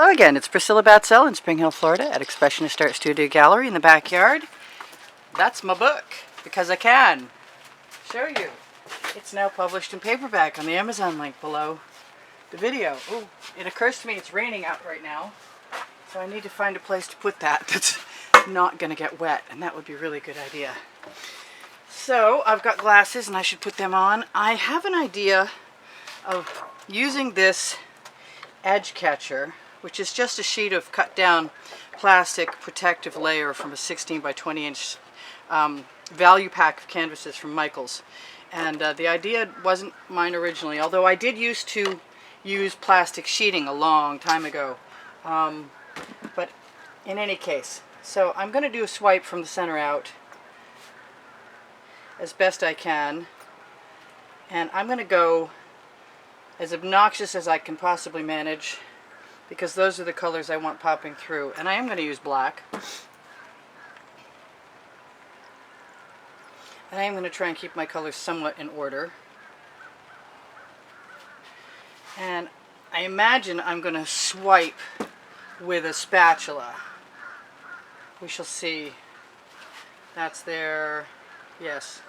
Hello again, it's Priscilla Batzell in Spring Hill, Florida at Expressionist Art Studio Gallery in the backyard. That's my book, because I can show you. It's now published in paperback on the Amazon link below the video. Oh, it occurs to me it's raining out right now, so I need to find a place to put that that's not going to get wet, and that would be a really good idea. So, I've got glasses and I should put them on. I have an idea of using this edge catcher, which is just a sheet of cut down plastic protective layer from a 16 by 20 inch value pack of canvases from Michaels. And the idea wasn't mine originally, although I did used to use plastic sheeting a long time ago. But in any case, so I'm going to do a swipe from the center out as best I can, and I'm going to go as obnoxious as I can possibly manage, because those are the colors I want popping through. And I am going to use black. And I am going to try and keep my colors somewhat in order. And I imagine I'm going to swipe with a spatula. We shall see. That's there. Yes.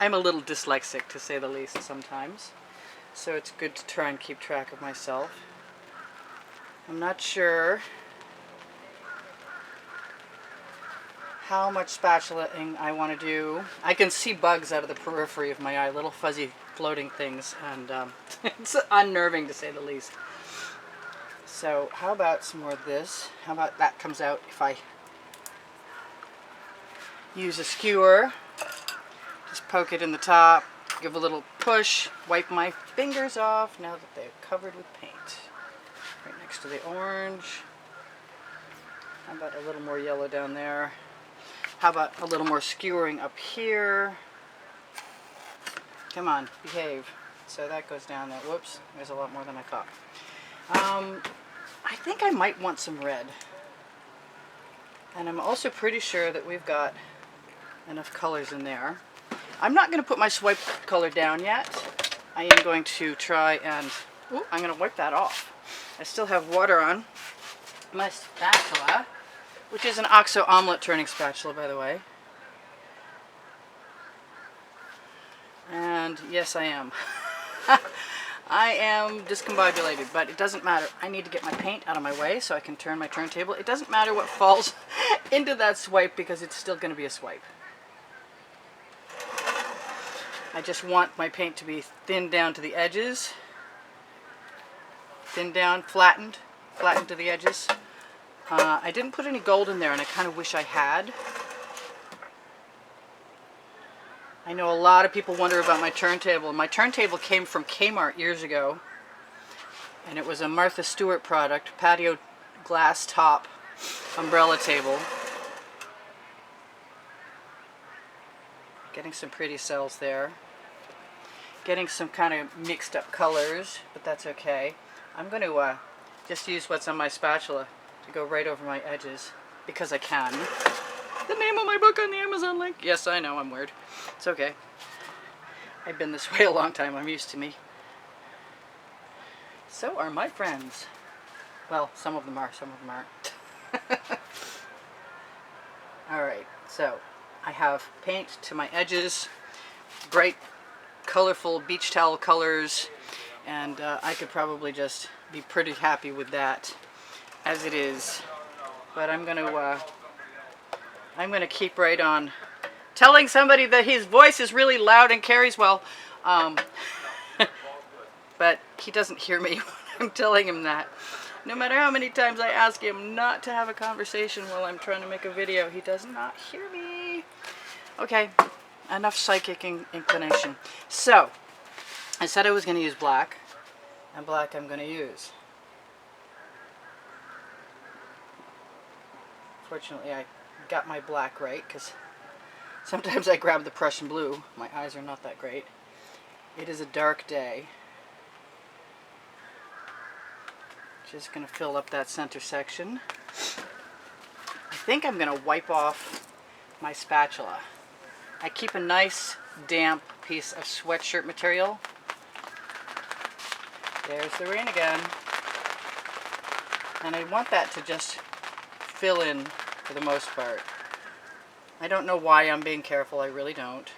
I'm a little dyslexic, to say the least, sometimes. So it's good to try and keep track of myself. I'm not sure how much spatulaing I want to do. I can see bugs out of the periphery of my eye, little fuzzy floating things, and it's unnerving to say the least. So how about some more of this? How about that comes out if I use a skewer? Just poke it in the top, give a little push, wipe my fingers off now that they're covered with paint. Right next to the orange. How about a little more yellow down there? How about a little more skewering up here? Come on, behave. So that goes down there. Whoops, there's a lot more than I thought. I think I might want some red. And I'm also pretty sure that we've got enough colors in there. I'm not going to put my swipe color down yet. I am going to try and... Ooh, I'm going to wipe that off. I still have water on my spatula, which is an OXO omelet turning spatula, by the way. And yes, I am. I am discombobulated, but it doesn't matter. I need to get my paint out of my way so I can turn my turntable. It doesn't matter what falls into that swipe, because it's still going to be a swipe. I just want my paint to be thinned down to the edges. Thinned down, flattened to the edges. I didn't put any gold in there, and I kind of wish I had. I know a lot of people wonder about my turntable. My turntable came from Kmart years ago, and it was a Martha Stewart product, patio glass top umbrella table. Getting some pretty cells there. Getting some kind of mixed up colors, but that's okay. I'm going to just use what's on my spatula to go right over my edges, because I can. The name of my book on the Amazon link. Yes, I know, I'm weird. It's okay. I've been this way a long time. I'm used to me. So are my friends. Well, some of them are, some of them aren't. Alright, so I have paint to my edges, bright, colorful beach towel colors, and I could probably just be pretty happy with that as it is. But I'm going to keep right on telling somebody that his voice is really loud and carries well, but he doesn't hear me when I'm telling him that. No matter how many times I ask him not to have a conversation while I'm trying to make a video, he does not hear me. Okay, enough psychic inclination. So, I said I was going to use black, and black I'm going to use. Fortunately, I got my black right, because sometimes I grab the Prussian blue. My eyes are not that great. It is a dark day. Just going to fill up that center section. I think I'm going to wipe off my spatula. I keep a nice damp piece of sweatshirt material. There's the rain again. And I want that to just fill in for the most part. I don't know why I'm being careful, I really don't.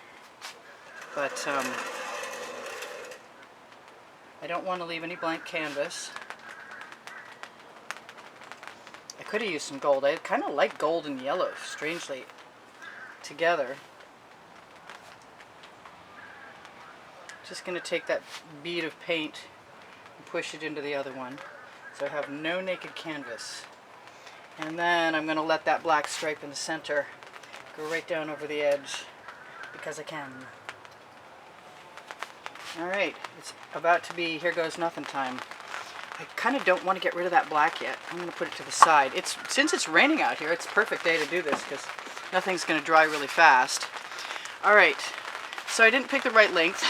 But I don't want to leave any blank canvas. I could have used some gold. I kind of like gold and yellow, strangely, together. Just going to take that bead of paint and push it into the other one. So I have no naked canvas. And then I'm going to let that black stripe in the center go right down over the edge because I can. Alright, it's about to be here goes nothing time. I kind of don't want to get rid of that black yet. I'm going to put it to the side. Since it's raining out here, it's a perfect day to do this because nothing's going to dry really fast. Alright, so I didn't pick the right length.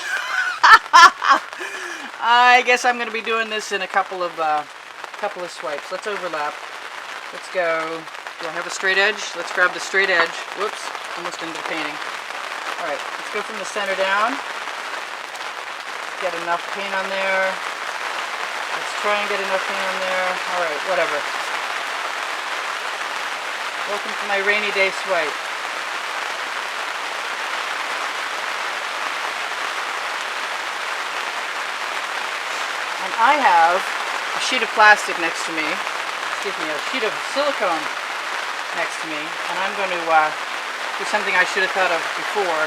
I guess I'm going to be doing this in a couple of swipes. Let's overlap. Let's go. Do I have a straight edge? Let's grab the straight edge. Whoops, almost into the painting. Alright, let's go from the center down. Get enough paint on there. Let's try and get enough paint on there. Alright, whatever. Welcome to my rainy day swipe. And I have a sheet of plastic next to me. Excuse me, a sheet of silicone next to me. And I'm going to do something I should have thought of before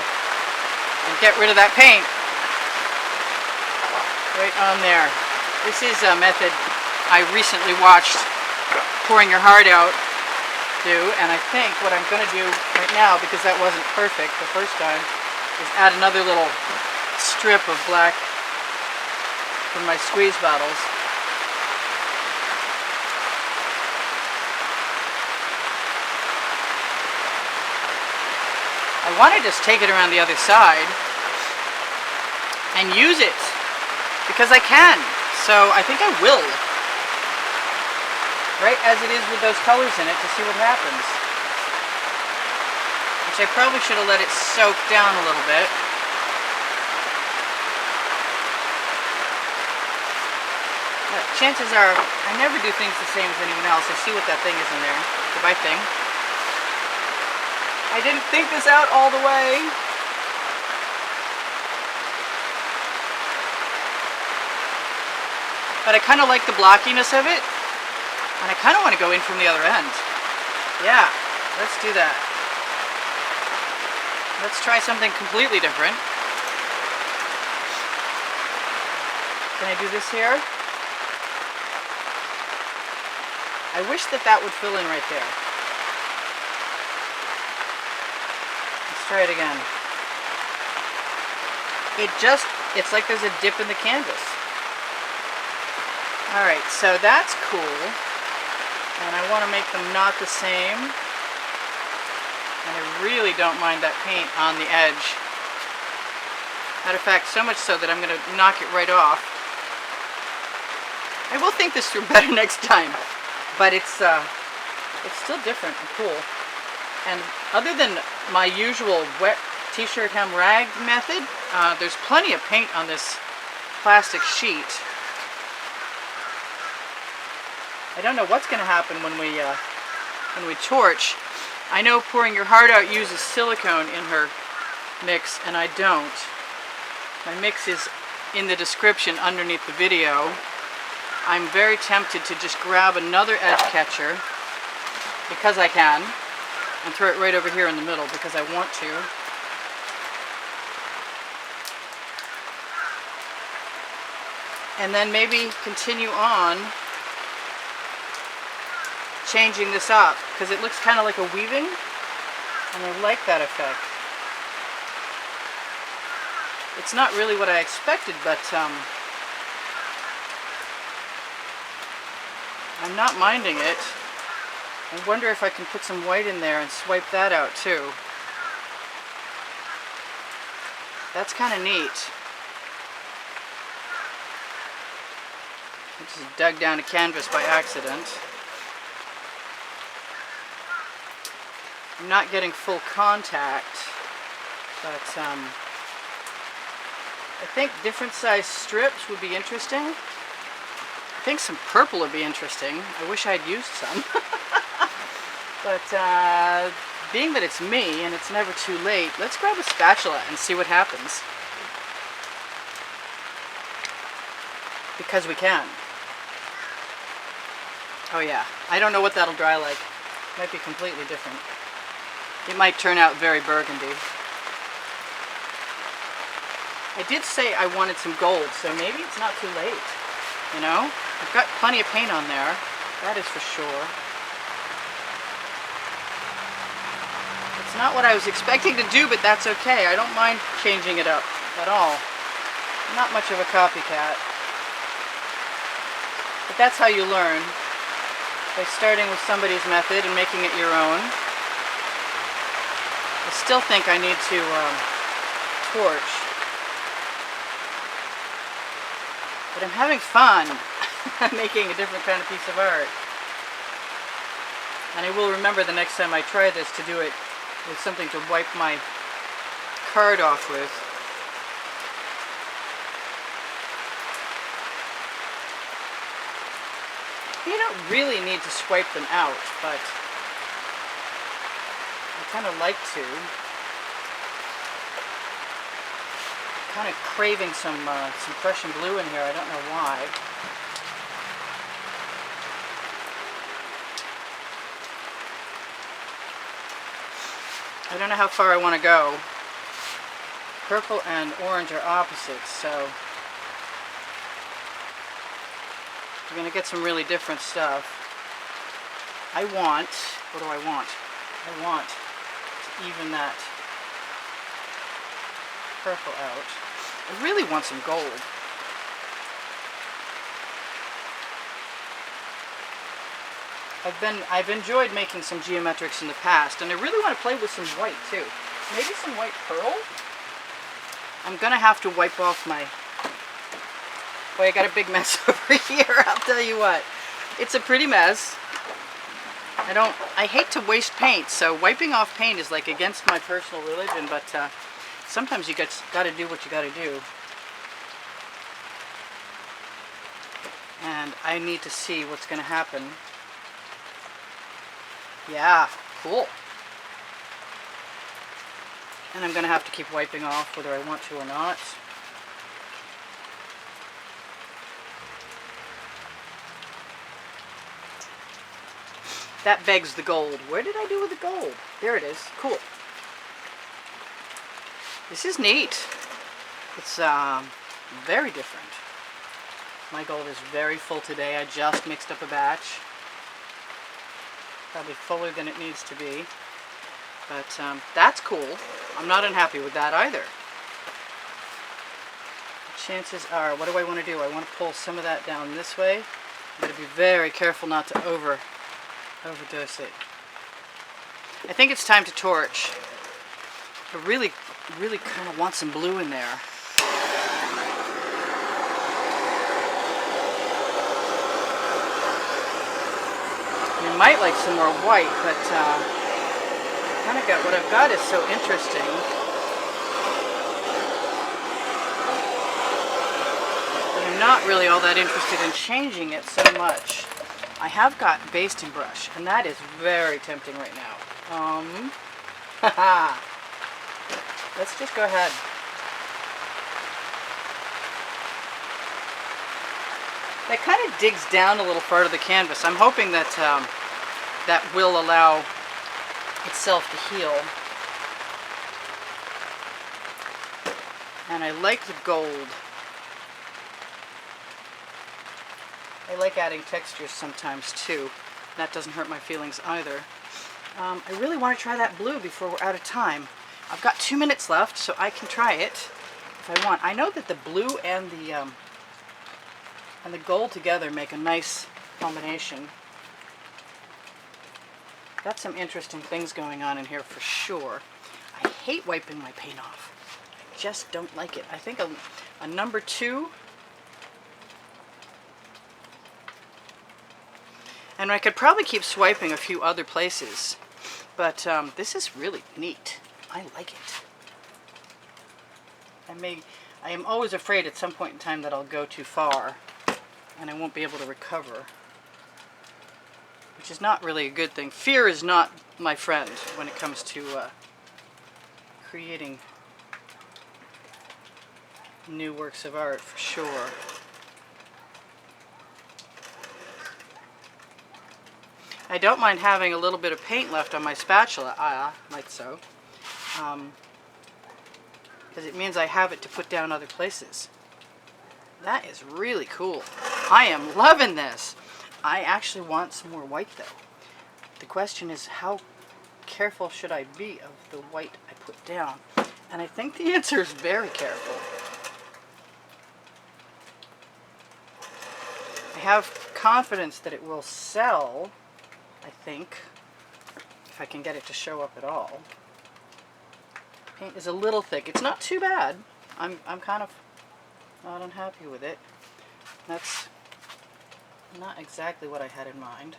and get rid of that paint. Right on there. This is a method I recently watched Pouring Your Heart Out do, and I think what I'm going to do right now, because that wasn't perfect the first time, is add another little strip of black from my squeeze bottles. I want to just take it around the other side and use it because I can. So I think I will. Right as it is with those colors in it to see what happens. Which I probably should have let it soak down a little bit. But chances are, I never do things the same as anyone else. I see what that thing is in there. Goodbye thing. I didn't think this out all the way. But I kind of like the blockiness of it, and I kind of want to go in from the other end. Yeah, let's do that. Let's try something completely different. Can I do this here? I wish that would fill in right there. Let's try it again. It's like there's a dip in the canvas. Alright, so that's cool, and I want to make them not the same, and I really don't mind that paint on the edge. Matter of fact, so much so that I'm going to knock it right off. I will think this through better next time, but it's still different and cool. And other than my usual wet t-shirt hem rag method, there's plenty of paint on this plastic sheet. I don't know what's going to happen when we torch. I know Pouring Your Heart Out uses silicone in her mix, and I don't. My mix is in the description underneath the video. I'm very tempted to just grab another edge catcher, because I can, and throw it right over here in the middle, because I want to. And then maybe continue on changing this up, because it looks kind of like a weaving, and I like that effect. It's not really what I expected, but I'm not minding it. I wonder if I can put some white in there and swipe that out too. That's kind of neat. I just dug down a canvas by accident. I'm not getting full contact, but I think different size strips would be interesting. I think some purple would be interesting. I wish I'd used some. But being that it's me and it's never too late, let's grab a spatula and see what happens. Because we can. Oh yeah, I don't know what that'll dry like. Might be completely different. It might turn out very burgundy. I did say I wanted some gold, so maybe it's not too late. You know? I've got plenty of paint on there. That is for sure. It's not what I was expecting to do, but that's okay. I don't mind changing it up at all. I'm not much of a copycat. But that's how you learn. By starting with somebody's method and making it your own. I still think I need to torch. But I'm having fun making a different kind of piece of art. And I will remember the next time I try this to do it with something to wipe my card off with. You don't really need to swipe them out, but I kind of like to. Kind of craving some Prussian blue in here. I don't know why. I don't know how far I want to go. Purple and orange are opposites, so we're going to get some really different stuff. I want, what do I want? I want to even that purple out. I really want some gold. I've enjoyed making some geometrics in the past, and I really want to play with some white too. Maybe some white pearl? I'm going to have to wipe off my... Boy, I got a big mess over here, I'll tell you what. It's a pretty mess. I hate to waste paint, so wiping off paint is like against my personal religion, but sometimes you got to do what you got to do. And I need to see what's going to happen. Yeah, cool. And I'm going to have to keep wiping off whether I want to or not. That begs the gold. Where did I do with the gold? There it is. Cool. This is neat. It's very different. My gold is very full today. I just mixed up a batch. Probably fuller than it needs to be. But that's cool. I'm not unhappy with that either. The chances are, what do I want to do? I want to pull some of that down this way. I'm going to be very careful not to overdose it. I think it's time to torch. I really kind of want some blue in there. I might like some more white, but kind of got what I've got is so interesting. But I'm not really all that interested in changing it so much. I have got basting brush, and that is very tempting right now. Haha. Let's just go ahead. That kind of digs down a little part of the canvas. I'm hoping that that will allow itself to heal. And I like the gold. I like adding textures sometimes too. That doesn't hurt my feelings either. I really want to try that blue before we're out of time. I've got 2 minutes left, so I can try it if I want. I know that the blue and the gold together make a nice combination. Got some interesting things going on in here for sure. I hate wiping my paint off. I just don't like it. I think a number 2. And I could probably keep swiping a few other places, but this is really neat. I like it. I am always afraid at some point in time that I'll go too far and I won't be able to recover, which is not really a good thing. Fear is not my friend when it comes to creating new works of art, for sure. I don't mind having a little bit of paint left on my spatula, like so, because it means I have it to put down other places. That is really cool. I am loving this. I actually want some more white though. The question is, how careful should I be of the white I put down? And I think the answer is very careful. I have confidence that it will sell, I think, if I can get it to show up at all. Paint is a little thick. It's not too bad. I'm kind of not unhappy with it. That's not exactly what I had in mind.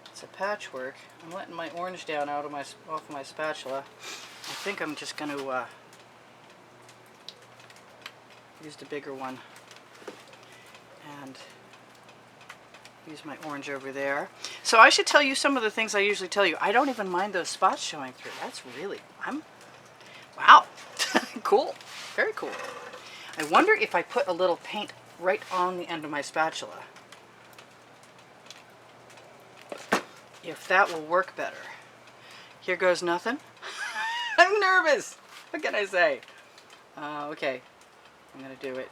It's a patchwork. I'm letting my orange down off of my spatula. I think I'm just going to use the bigger one and use my orange over there. So I should tell you some of the things I usually tell you. I don't even mind those spots showing through. That's really, wow, cool, very cool. I wonder if I put a little paint right on the end of my spatula, if that will work better. Here goes nothing. I'm nervous. What can I say? Okay, I'm gonna do it.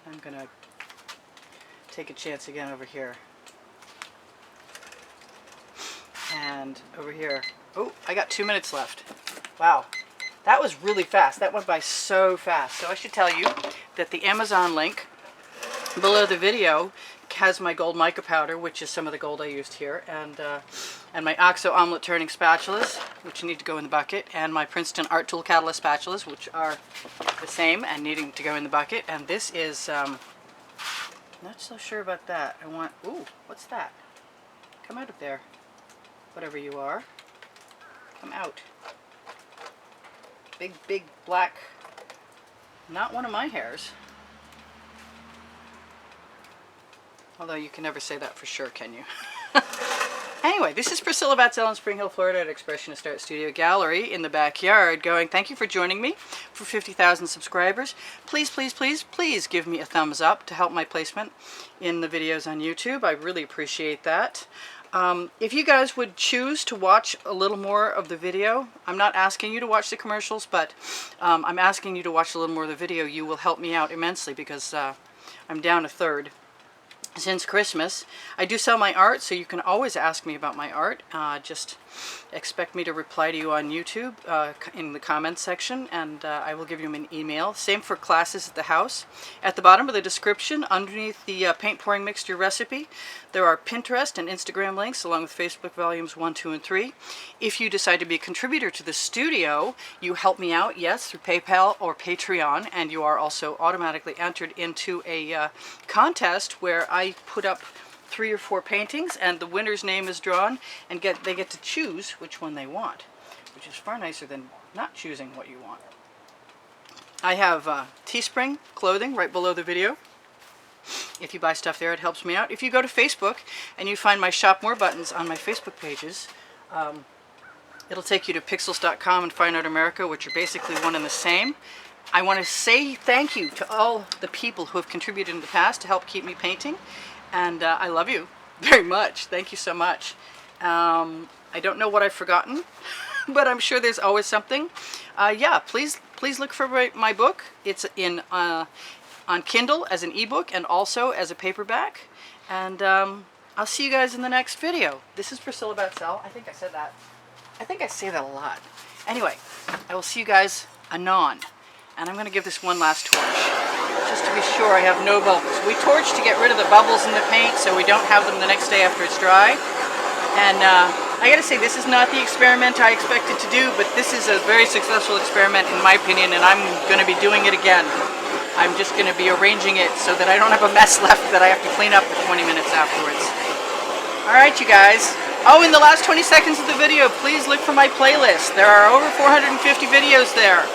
I'm gonna take a chance again over here. And over here. Oh, I got 2 minutes left. Wow. That was really fast. That went by so fast. So I should tell you that the Amazon link below the video has my gold mica powder, which is some of the gold I used here, and my OXO omelet turning spatulas, which need to go in the bucket, and my Princeton Art Tool Catalyst spatulas, which are the same and needing to go in the bucket. And this is, not so sure about that. I want, ooh, what's that? Come out of there. Whatever you are. Come out. Big, big, black, not one of my hairs. Although you can never say that for sure, can you? Anyway, this is Priscilla Batzell in Spring Hill, Florida at Expressionist Art Studio Gallery in the backyard going, thank you for joining me for 50,000 subscribers. Please, please, please, please give me a thumbs up to help my placement in the videos on YouTube. I really appreciate that. If you guys would choose to watch a little more of the video, I'm not asking you to watch the commercials, but I'm asking you to watch a little more of the video. You will help me out immensely because I'm down a third since Christmas. I do sell my art, so you can always ask me about my art. Just expect me to reply to you on YouTube in the comments section, and I will give you an email. Same for classes at the house. At the bottom of the description, underneath the paint pouring mixture recipe, there are Pinterest and Instagram links, along with Facebook volumes 1, 2, and 3. If you decide to be a contributor to the studio, you help me out, yes, through PayPal or Patreon, and you are also automatically entered into a contest where I put up 3 or 4 paintings, and the winner's name is drawn, and they get to choose which one they want, which is far nicer than not choosing what you want. I have Teespring clothing right below the video. If you buy stuff there, it helps me out. If you go to Facebook and you find my Shop More buttons on my Facebook pages, it'll take you to pixels.com and Fine Art America, which are basically one and the same. I want to say thank you to all the people who have contributed in the past to help keep me painting, and I love you very much. Thank you so much. I don't know what I've forgotten, but I'm sure there's always something. Yeah, please look for my book. It's in on Kindle as an ebook and also as a paperback. And I'll see you guys in the next video. This is Priscilla Batzell. I think I said that. I think I say that a lot. Anyway, I will see you guys anon. And I'm going to give this one last torch, just to be sure I have no bubbles. We torch to get rid of the bubbles in the paint so we don't have them the next day after it's dry. And I got to say, this is not the experiment I expected to do, but this is a very successful experiment in my opinion, and I'm going to be doing it again. I'm just going to be arranging it so that I don't have a mess left that I have to clean up for 20 minutes afterwards. All right, you guys. Oh, in the last 20 seconds of the video, please look for my playlist. There are over 450 videos there.